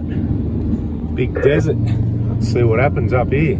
right. Big desert. Let's see what happens up here.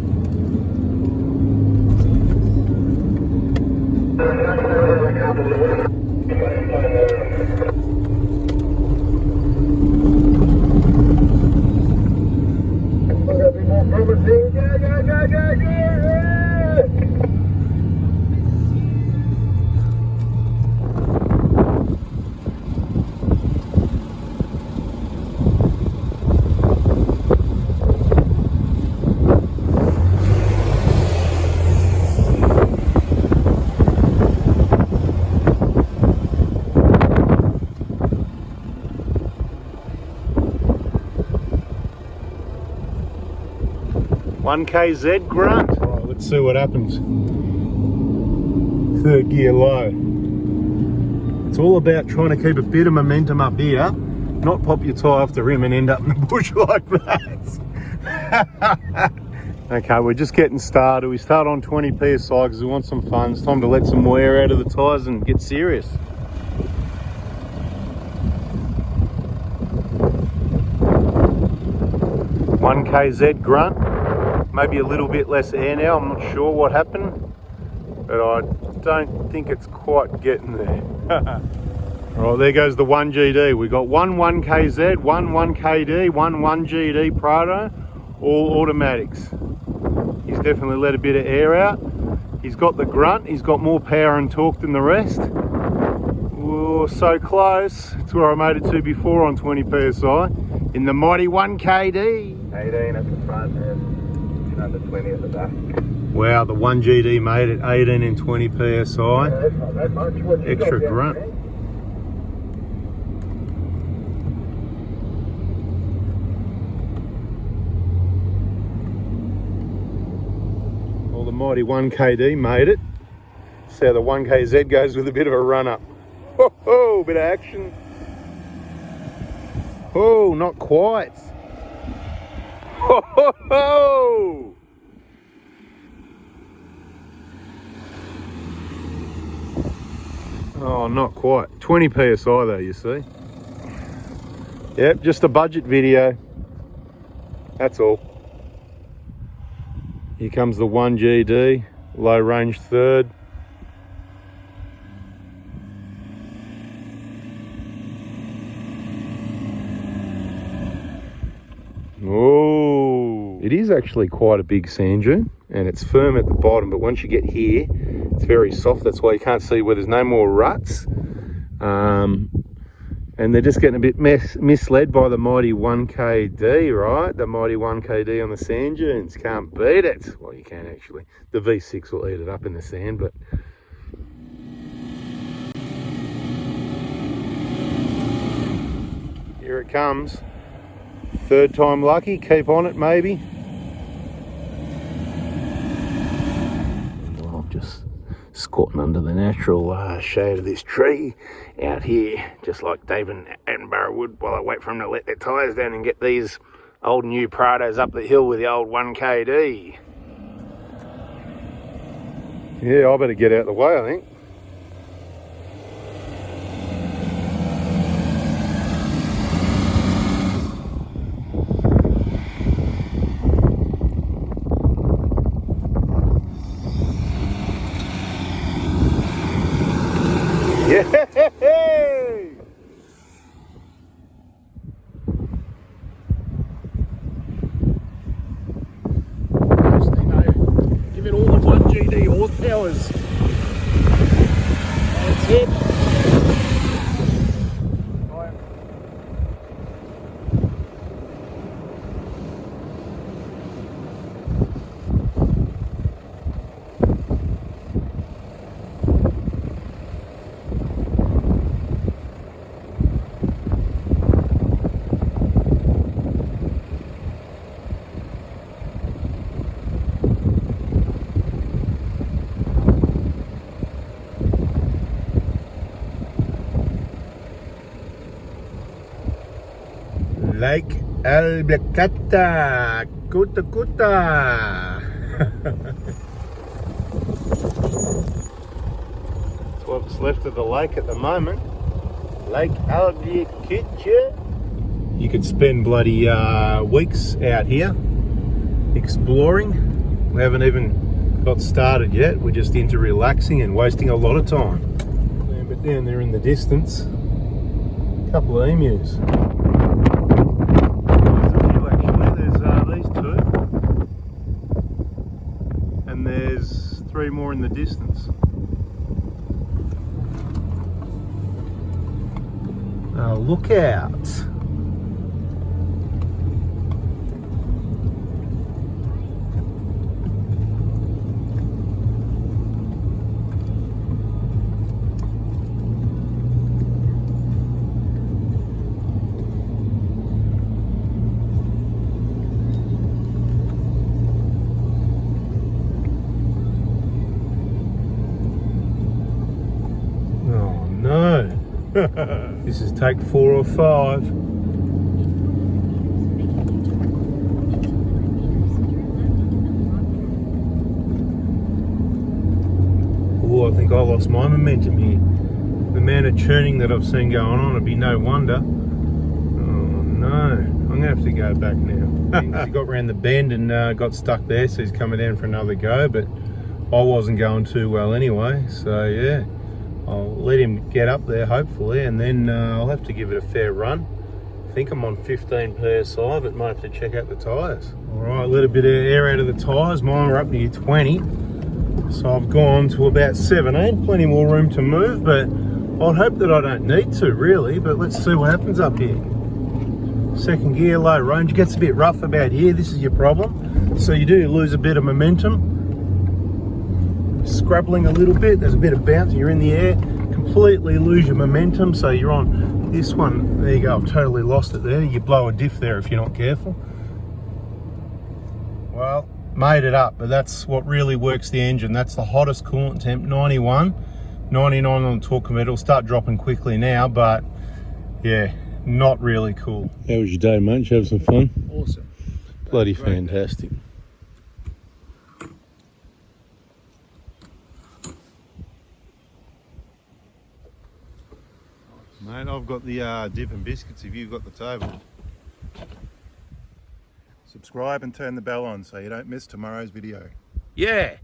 One KZ grunt. All right, let's see what happens. Third gear low. It's all about trying to keep a bit of momentum up here, not pop your tyre off the rim and end up in the bush like that. Okay, we're just getting started. We start on 20 PSI because we want some fun. It's time to let some wear out of the tyres and get serious. One KZ grunt. Maybe a little bit less air now. I'm not sure what happened, but I don't think it's quite getting there. All right, there goes the 1GD. We got one 1KZ, one 1KD, one 1GD Prado, all automatics. He's definitely let a bit of air out. He's got the grunt. He's got more power and torque than the rest. Oh, so close. It's where I made it to before on 20 PSI in the mighty 1KD. 18 at the front and under 20 at the back. Wow, the 1GD made it 18 and 20 PSI. Yeah, that's not that much. Extra grunt. Well, the mighty 1KD made it. See how the 1KZ goes with a bit of a run up. Ho ho, bit of action. Oh, not quite. Ho ho ho! Oh, not quite. 20 PSI though, you see. Yep, just a budget video. That's all. Here comes the 1GD, low range third. Oh, it is actually quite a big sand dune and it's firm at the bottom, but once you get here, it's very soft. That's why you can't see where there's no more ruts. And they're just getting a bit misled by the mighty 1KD, right? The mighty 1KD on the sand dunes. Can't beat it. Well, you can actually. The V6 will eat it up in the sand, but... Here it comes. Third time lucky. Keep on it, maybe. Well, just squatting under the natural shade of this tree out here, just like David Attenborough would, while I wait for them to let their tyres down and get these old new Prados up the hill with the old 1KD. Yeah, I better get out of the way, I think. Yay! Give it all the 1GD horsepowers. That's it. Lake Albacata, Kuta Kuta. That's what's left of the lake at the moment. Lake Albacata. You could spend bloody weeks out here exploring. We haven't even got started yet. We're just into relaxing and wasting a lot of time. But down there in the distance, a couple of emus. There's a few actually. There's these two, and there's 3 more in the distance. Look out. Oh no. This is take 4 or 5. Oh, I think I lost my momentum here. The amount of churning that I've seen going on, it'd be no wonder. Oh no, I'm gonna have to go back now. He got around the bend and got stuck there, so he's coming down for another go, but I wasn't going too well anyway, so yeah. I'll let him get up there hopefully, and then I'll have to give it a fair run. I think I'm on 15 PSI, but might have to check out the tyres. Alright, let a bit of air out of the tyres. Mine are up near 20. So I've gone to about 17. Plenty more room to move, but I'd hope that I don't need to really, but let's see what happens up here. Second gear, low range. It gets a bit rough about here. This is your problem. So you do lose a bit of momentum. Scrabbling a little bit, there's a bit of bounce, you're in the air, completely lose your momentum, so you're on this one. There you go, I've totally lost it there. You blow a diff there if you're not careful. Well, made it up, but that's what really works the engine. That's the hottest coolant temp, 91, 99 on the torque converter. It'll start dropping quickly now, but yeah, not really cool. How was your day, mate? Did you have some fun? Awesome. Bloody fantastic. Mate, I've got the dip and biscuits if you've got the table. Subscribe and turn the bell on so you don't miss tomorrow's video. Yeah.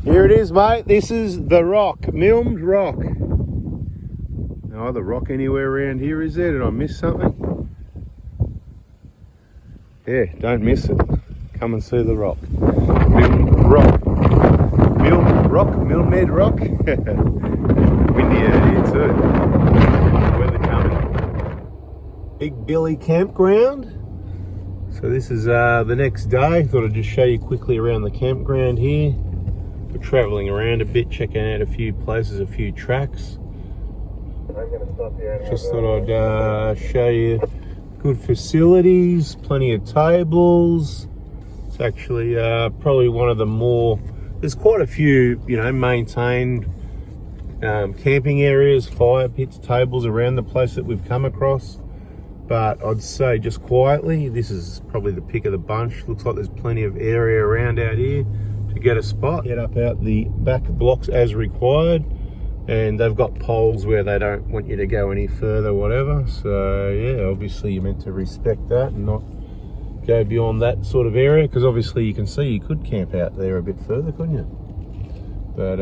Here it is, mate. This is the rock, Milmed Rock. No other rock anywhere around here, is there? Did I miss something? Yeah, don't miss it. Come and see the rock. Milmed Rock. Milmed Rock, Milmed Rock. Windy out here too. Weather coming. Big Billy campground. So this is the next day. Thought I'd just show you quickly around the campground here. We're travelling around a bit, checking out a few places, a few tracks. I'm going to stop here. Just thought I'd show you good facilities, plenty of tables. It's actually probably one of the more, there's quite a few, you know, maintained camping areas, fire pits, tables around the place that we've come across. But I'd say just quietly, this is probably the pick of the bunch. Looks like there's plenty of area around out here to get a spot. Get up out the back blocks as required, and they've got poles where they don't want you to go any further, whatever. So yeah, obviously you're meant to respect that and not go beyond that sort of area, because obviously you can see you could camp out there a bit further, couldn't you? But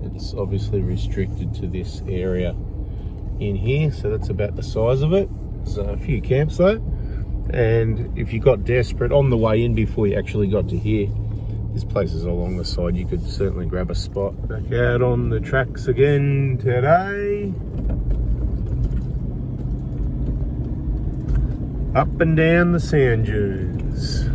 it's obviously restricted to this area in here, so that's about the size of it. There's a few camps though, and if you got desperate on the way in before you actually got to here, there's places along the side you could certainly grab a spot. Back out on the tracks again today. Up and down the sand dunes.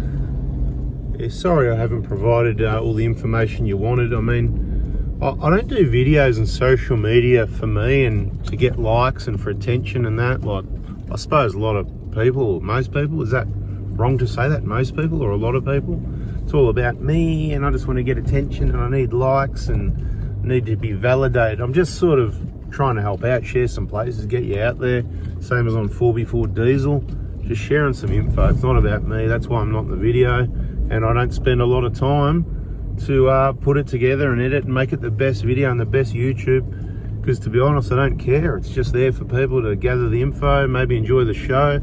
Yeah, sorry I haven't provided all the information you wanted. I mean, I don't do videos on social media for me and to get likes and for attention and that. Like, I suppose a lot of people, most people, is that wrong to say that? Most people or a lot of people? It's all about me and I just want to get attention and I need likes and need to be validated. I'm just sort of trying to help out, share some places, get you out there. Same as on 4x4 diesel. Just sharing some info. It's not about me. That's why I'm not in the video, and I don't spend a lot of time to put it together and edit and make it the best video and the best YouTube, because to be honest, I don't care. It's just there for people to gather the info, maybe enjoy the show.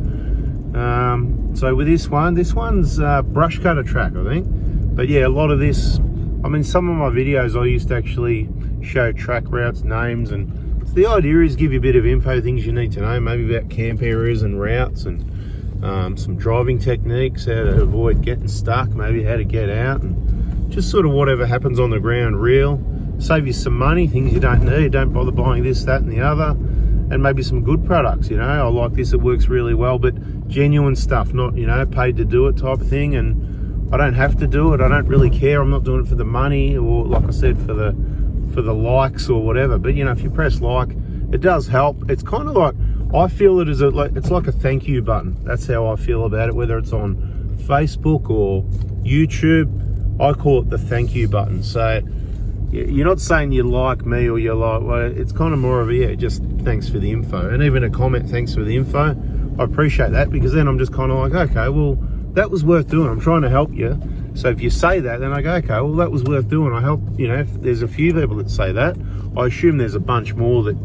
So with this one's brush cutter track, I think. But yeah, a lot of this, I mean, some of my videos I used to actually show track routes, names, and the idea is give you a bit of info, things you need to know, maybe about camp areas and routes, and some driving techniques, how to avoid getting stuck, maybe how to get out, and just sort of whatever happens on the ground real. Save you some money, things you don't need, don't bother buying this, that and the other, and maybe some good products, you know. I like this, it works really well, but genuine stuff, not, you know, paid to do it type of thing. And I don't have to do it, I don't really care. I'm not doing it for the money, or like I said, for the likes or whatever. But you know, if you press like, it does help. It's kind of like, I feel it as it's like a thank you button. That's how I feel about it, whether it's on Facebook or YouTube. I call it the thank you button. So you're not saying you like me or you like, well, it's kind of more of a, yeah, just thanks for the info. And even a comment, thanks for the info. I appreciate that, because then I'm just kind of like, okay, well, that was worth doing. I'm trying to help you. So if you say that, then I go, okay, well, that was worth doing. I help, you know, if there's a few people that say that, I assume there's a bunch more that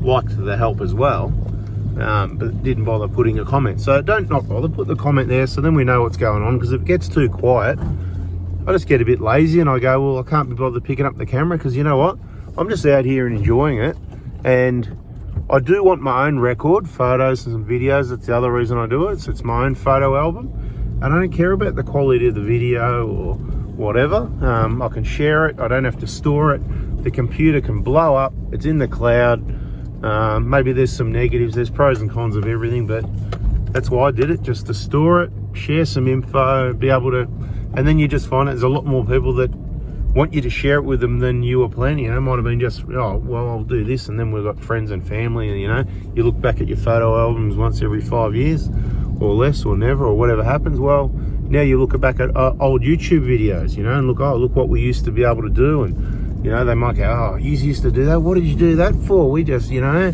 liked the help as well. But didn't bother putting a comment. So don't not bother, put the comment there, so then we know what's going on. Because if it gets too quiet, I just get a bit lazy and I go, well, I can't be bothered picking up the camera, because you know what, I'm just out here and enjoying it. And I do want my own record, photos and some videos. That's the other reason I do it. So it's my own photo album. I don't care about the quality of the video or whatever. I can share it, I don't have to store it. The computer can blow up, it's in the cloud. Maybe there's some negatives, there's pros and cons of everything, but that's why I did it, just to store it, share some info, be able to, and then you just find there's a lot more people that want you to share it with them than you were planning. You know, it might have been just, oh, well, I'll do this, and then we've got friends and family, and you know, you look back at your photo albums once every 5 years, or less, or never, or whatever happens. Well, now you look back at old YouTube videos, you know, and look, oh, look what we used to be able to do, and you know, they might go, oh, you used to do that, what did you do that for? We just, you know,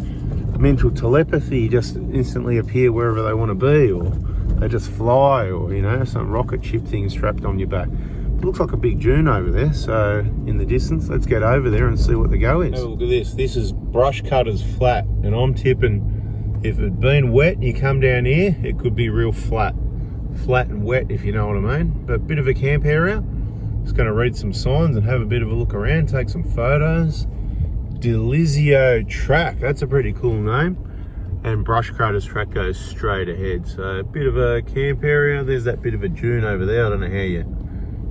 mental telepathy, just instantly appear wherever they want to be, or they just fly, or, you know, some rocket ship thing strapped on your back. It looks like a big dune over there, so in the distance, let's get over there and see what the go is. Oh, look at this, this is brush cutters flat, and I'm tipping if it had been wet and you come down here, it could be real flat and wet, if you know what I mean. But a bit of a camp area. Just going to read some signs and have a bit of a look around, take some photos. Delizio track, that's a pretty cool name. And brush cutters track goes straight ahead. So a bit of a camp area. There's that bit of a dune over there. I don't know how you,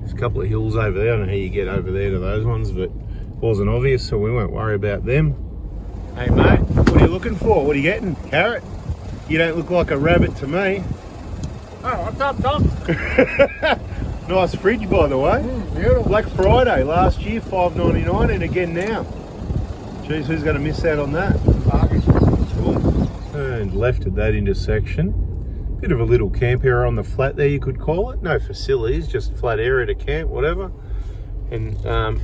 there's a couple of hills over there. I don't know how you get over there to those ones, but it wasn't obvious, so we won't worry about them. Hey mate, what are you looking for? What are you getting? Carrot? You don't look like a rabbit to me. Oh, what's up, Doc? Nice fridge, by the way. Beautiful. Black Friday last year, $5.99, and again now. Jeez, who's going to miss out on that? Cool. And left at that intersection. Bit of a little camp area on the flat there, you could call it. No facilities, just flat area to camp, whatever. And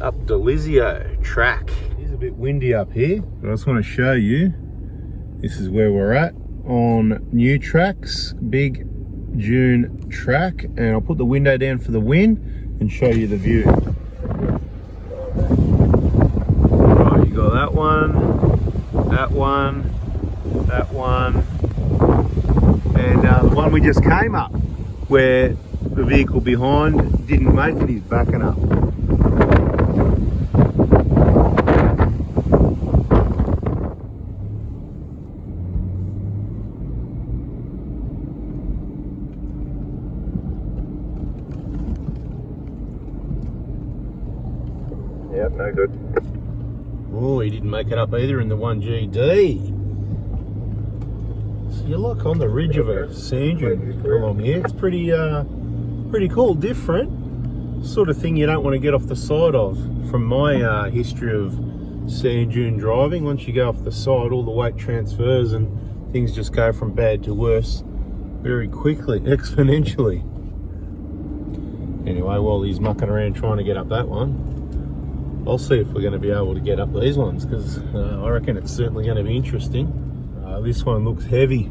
up Delizio track. It is a bit windy up here, but I just want to show you. This is where we're at on new tracks, big dune track, and I'll put the window down for the wind and show you the view. Right, you got that one, that one, that one, and the one we just came up, where the vehicle behind didn't make it, he's backing up. Yep, no good. Oh, he didn't make it up either in the 1GD. So you're like on the ridge of a sand dune along here. It's pretty cool, different sort of thing you don't want to get off the side of. From my history of sand dune driving, once you go off the side, all the weight transfers and things just go from bad to worse very quickly, exponentially. Anyway, while he's mucking around trying to get up that one, I'll see if we're going to be able to get up these ones, because I reckon it's certainly going to be interesting. This one looks heavy.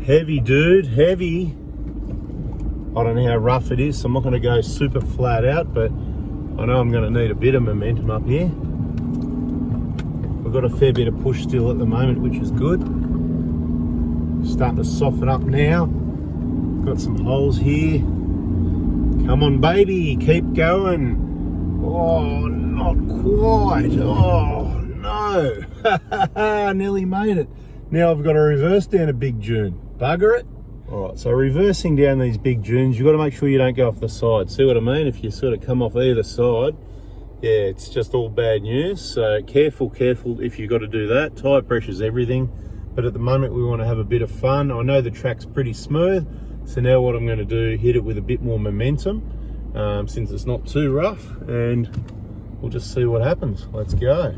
Heavy, dude, heavy. I don't know how rough it is, so I'm not going to go super flat out, but I know I'm going to need a bit of momentum up here. We've got a fair bit of push still at the moment, which is good. Starting to soften up now. Got some holes here. Come on, baby, keep going. Oh, not quite. Oh, no. Nearly made it. Now I've got to reverse down a big dune. Bugger it. All right, so reversing down these big dunes, you've got to make sure you don't go off the side. See what I mean? If you sort of come off either side, yeah, it's just all bad news. So careful if you've got to do that. Tyre pressure's everything. But at the moment, we want to have a bit of fun. I know the track's pretty smooth. So now what I'm going to do, hit it with a bit more momentum, since it's not too rough, and we'll just see what happens. Let's go.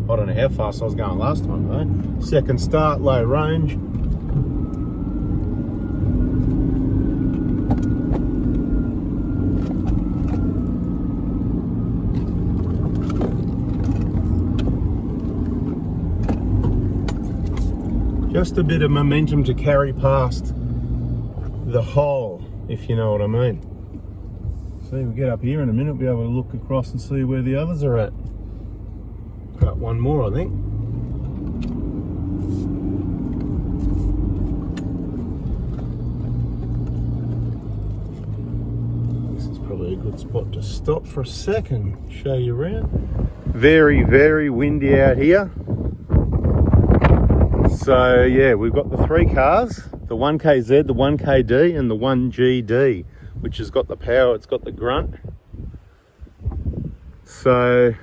I don't know how fast I was going last time though. Second start, low range. Just a bit of momentum to carry past the hole, if you know what I mean. See, we'll get up here in a minute, we'll be able to look across and see where the others are at. Got one more, I think. This is probably a good spot to stop for a second, show you around. Very, very windy out here. So yeah, we've got the three cars, the 1KZ, the 1KD and the 1GD, which has got the power, it's got the grunt. So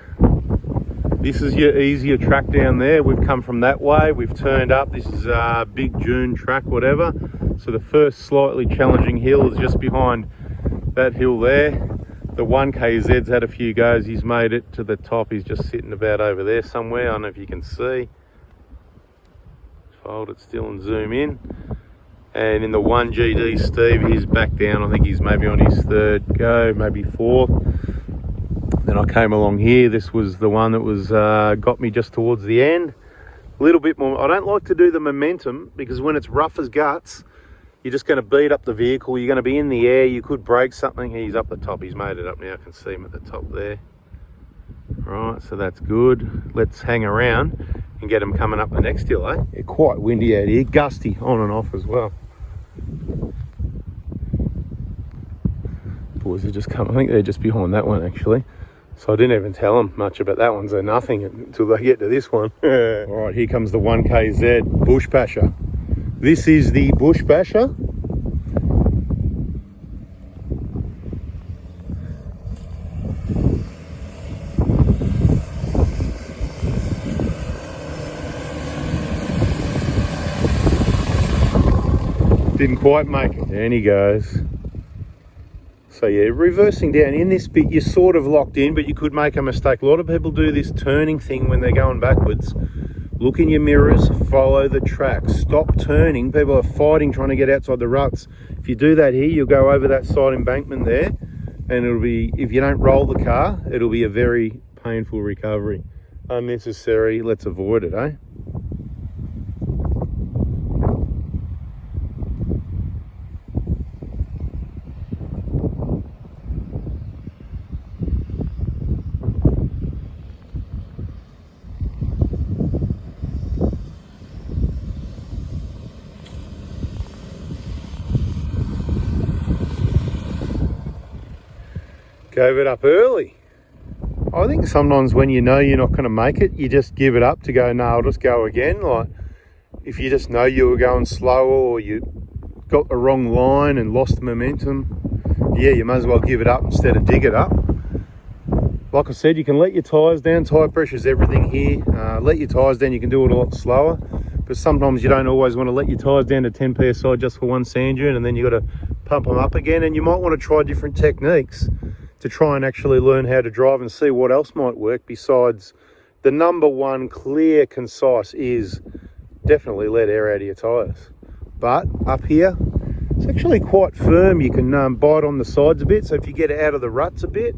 this is your easier track down there. We've come from that way, we've turned up. This is a big dune track, whatever. So the first slightly challenging hill is just behind that hill there. The 1KZ's had a few goes, he's made it to the top. He's just sitting about over there somewhere, I don't know if you can see. Hold it still and zoom in. And in the 1GD, Steve, he's back down. I think he's maybe on his third go, maybe fourth. Then I came along here. This was the one that was got me just towards the end. A little bit more. I don't like to do the momentum, because when it's rough as guts, you're just going to beat up the vehicle. You're going to be in the air. You could break something. He's up the top. He's made it up now. I can see him at the top there. Right, so that's good. Let's hang around and get them coming up the next hill, eh? Yeah, quite windy out here, gusty on and off as well. Boys are just coming, I think they're just behind that one actually. So I didn't even tell them much about that one, so nothing until they get to this one. All right, here comes the 1KZ Bush Basher. This is the Bush Basher. Didn't quite make it. Down he goes. So yeah, reversing down in this bit, you're sort of locked in, but you could make a mistake. A lot of people do this turning thing when they're going backwards. Look in your mirrors, follow the track. Stop turning. People are fighting trying to get outside the ruts. If you do that here, you'll go over that side embankment there, and it'll be, if you don't roll the car, it'll be a very painful recovery. Unnecessary. Let's avoid it, eh? Gave it up early. I think sometimes when you know you're not going to make it, you just give it up to go, no, I'll just go again. Like if you just know you were going slower, or you got the wrong line and lost the momentum, yeah, you may as well give it up instead of dig it up. Like I said, you can let your tyres down. Tyre pressure is everything here. Let your tyres down, you can do it a lot slower. but sometimes you don't always want to let your tyres down to 10 psi just for one sand dune, and then you got to pump them up again. And you might want to try different techniques to try and actually learn how to drive and see what else might work besides the number one clear, concise is definitely let air out of your tyres. But up here, it's actually quite firm. You can bite on the sides a bit, so if you get out of the ruts a bit,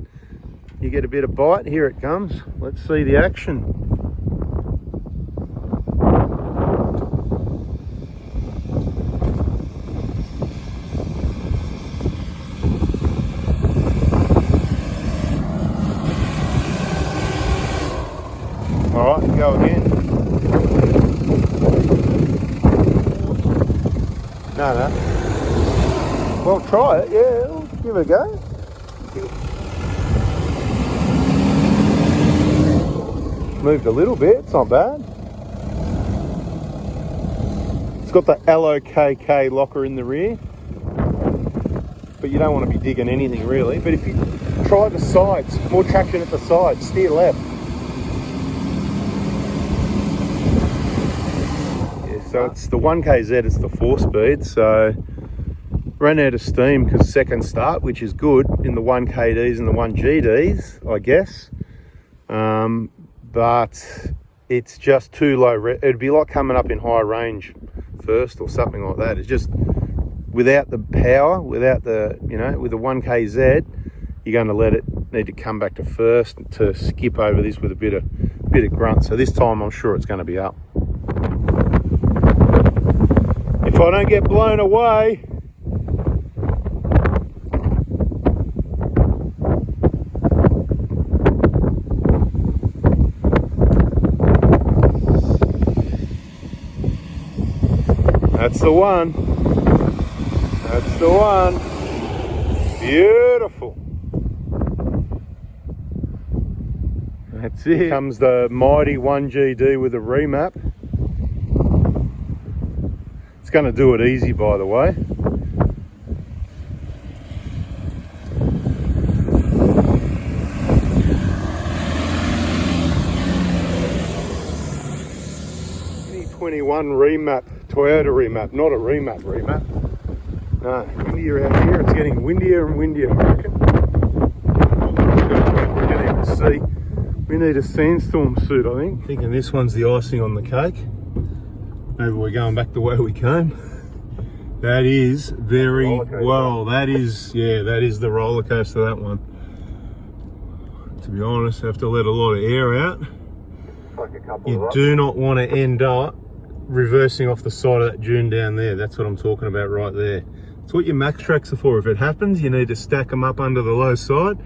you get a bit of bite. Here it comes. Let's see the action. All right, go again. No. Well, try it, yeah, give it a go. Moved a little bit, it's not bad. It's got the LOKK locker in the rear, but you don't want to be digging anything really. But if you try the sides, more traction at the sides, steer left. So it's the 1KZ, it's the 4-speed, so ran out of steam because second start, which is good in the 1KDs and the 1GDs, I guess. But it's just too low. It'd be like coming up in high range first or something like that. It's just without the power, without the, you know, with the 1KZ, you're going to need to come back to first to skip over this with a bit of grunt. So this time I'm sure it's going to be up. If I don't get blown away, that's the one. That's the one. Beautiful. That's it. Here comes the mighty 1GD with a remap. It's going to do it easy, by the way. E21 remap, Toyota remap, not a remap. No, windier out here. It's getting windier and windier, I reckon. We can't even see. We need a sandstorm suit, I think. Thinking this one's the icing on the cake. Maybe we're going back the way we came. That is very well. That is the roller coaster, that one. To be honest, I have to let a lot of air out. You do not want to end up reversing off the side of that dune down there. That's what I'm talking about right there. That's what your max tracks are for. If it happens, you need to stack them up under the low side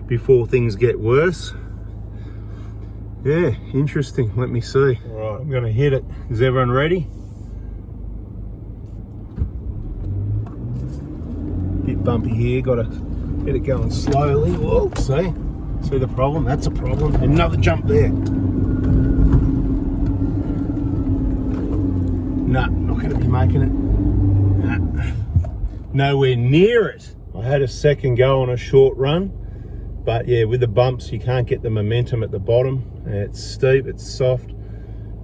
before things get worse. Yeah, interesting. Let me see. All right, I'm going to hit it. Is everyone ready? Bit bumpy here. Got to get it going slowly. Whoa, see the problem? That's a problem. Another jump there. Nah, not going to be making it. Nah. Nowhere near it. I had a second go on a short run, but yeah, with the bumps, you can't get the momentum at the bottom. It's steep, it's soft.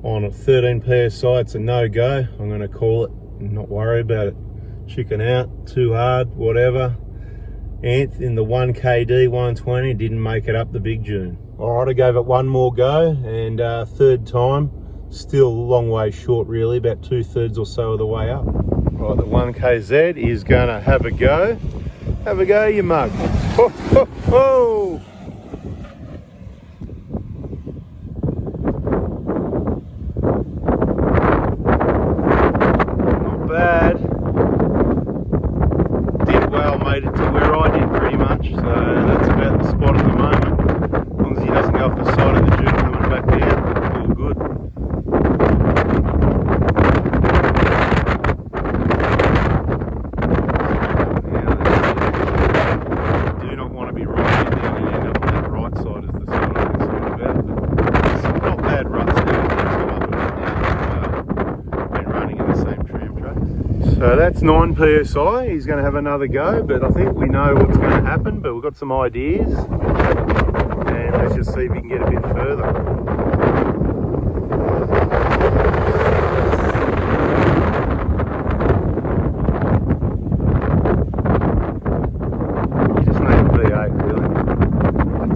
On a 13 PSI, it's a no-go. I'm going to call it and not worry about it. Chicken out, too hard, whatever. Anth in the 1KD 120 didn't make it up the big dune. All right, I gave it one more go, and third time, still a long way short really, about 2/3 or so of the way up. Right, the 1KZ is going to have a go. Have a go, you mug. Ho, ho, ho. Not bad. Did well, made it to where I did pretty much, so that's about the spot at the moment. As long as he doesn't go off the side of the dune coming back down, all good. So that's 9 PSI, he's going to have another go, but I think we know what's going to happen, but we've got some ideas, and let's just see if we can get a bit further.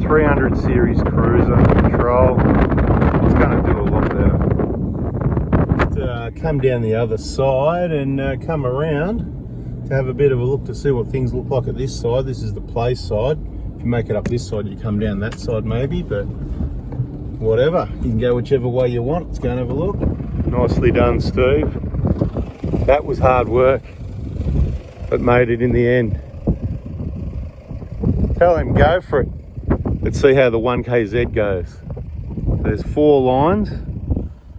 300 series cruiser control. It's going to do a lot better. Just, come down the other side and come around to have a bit of a look to see what things look like at this side. This is the play side. If you make it up this side, you come down that side maybe, but whatever. You can go whichever way you want. Let's go and have a look. Nicely done, Steve. That was hard work, but made it in the end. Tell him, go for it. Let's see how the 1KZ goes. There's 4 lines.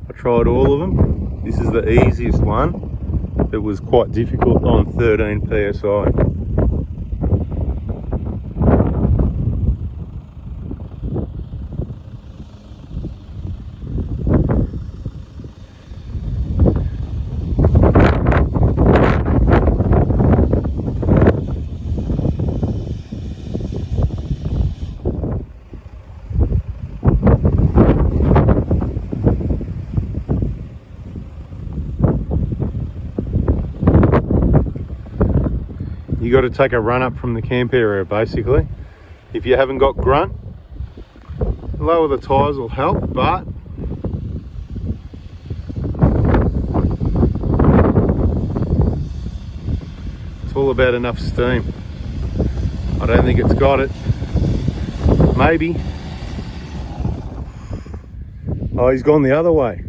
I tried all of them. This is the easiest one. It was quite difficult on 13 PSI. You got to take a run up from the camp area basically. If you haven't got grunt, lower the tyres will help, but it's all about enough steam. I don't think it's got it. Maybe. Oh, he's gone the other way.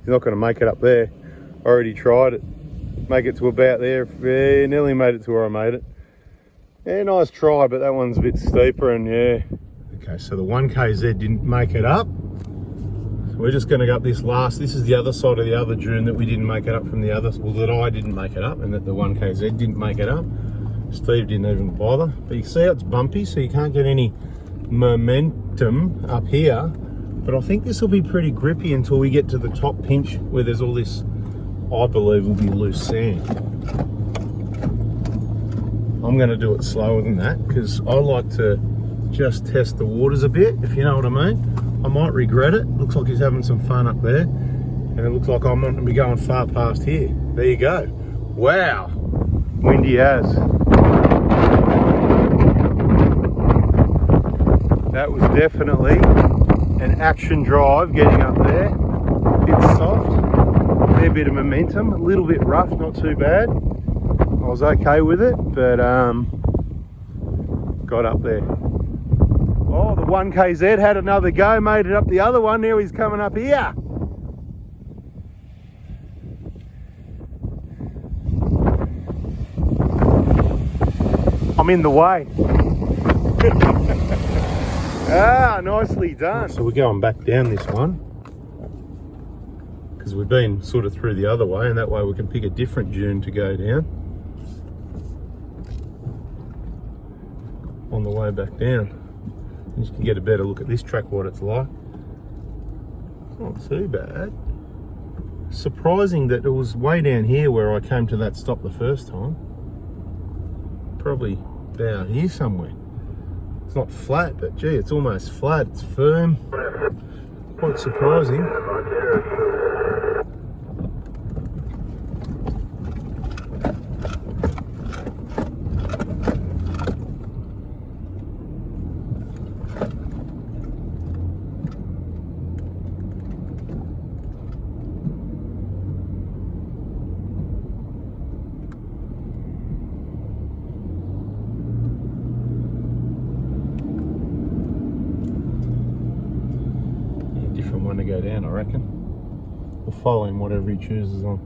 He's not going to make it up there. I already tried it. Make it to about there. Yeah, nearly made it to where I made it. Yeah, nice try, but that one's a bit steeper and yeah. Okay, so the 1KZ didn't make it up. So we're just going to go up this last. This is the other side of the other dune that we didn't make it up from the other. Well, that I didn't make it up and that the 1KZ didn't make it up. Steve didn't even bother. But you can see how it's bumpy, so you can't get any momentum up here. But I think this will be pretty grippy until we get to the top pinch where there's all this, I believe, will be loose sand. I'm going to do it slower than that because I like to just test the waters a bit, if you know what I mean. I might regret it. Looks like he's having some fun up there. And it looks like I'm not going to be going far past here. There you go. Wow. Windy as. That was definitely an action drive getting up there. Bit soft, fair bit of momentum, a little bit rough, not too bad. I was okay with it, but got up there. Oh, the 1KZ had another go, made it up the other one. Now he's coming up here. I'm in the way. Ah, nicely done. So we're going back down this one because we've been sort of through the other way, and that way we can pick a different dune to go down on the way back down. And you can get a better look at this track, what it's like. It's not too bad. Surprising that it was way down here where I came to that stop the first time. Probably down here somewhere. It's not flat, but gee, it's almost flat. It's firm. Quite surprising. One to go down, I reckon. We'll follow him whatever he chooses on.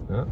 No.